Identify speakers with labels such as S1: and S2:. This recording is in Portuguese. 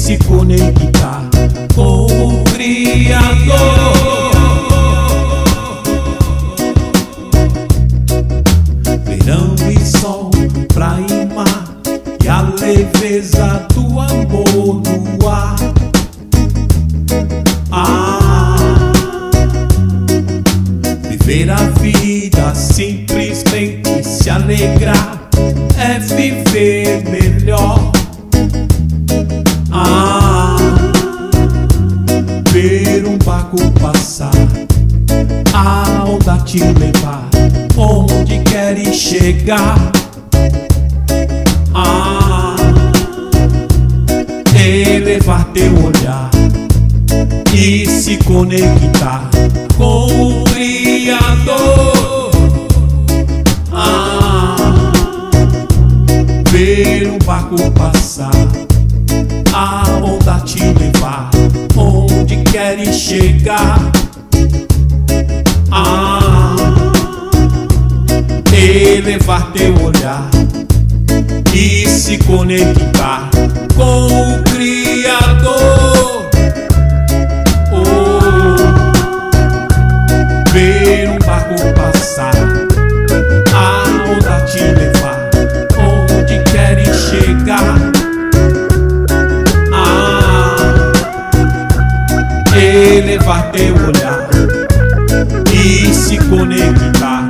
S1: se conectar com o Criador. Verão e sol, praia e mar, e a leveza do amor no ar. Viver a vida, simplesmente se alegrar, é viver melhor. Ver um barco passar, a onda te levar onde queres chegar. Elevar teu olhar e se conectar com o Criador. Ver um barco passar, a onda te levar onde queres chegar. Elevar teu olhar e se conectar com o Criador. Ver um barco passar, a onda te levar onde queres chegar. Elevar teu olhar e se conectar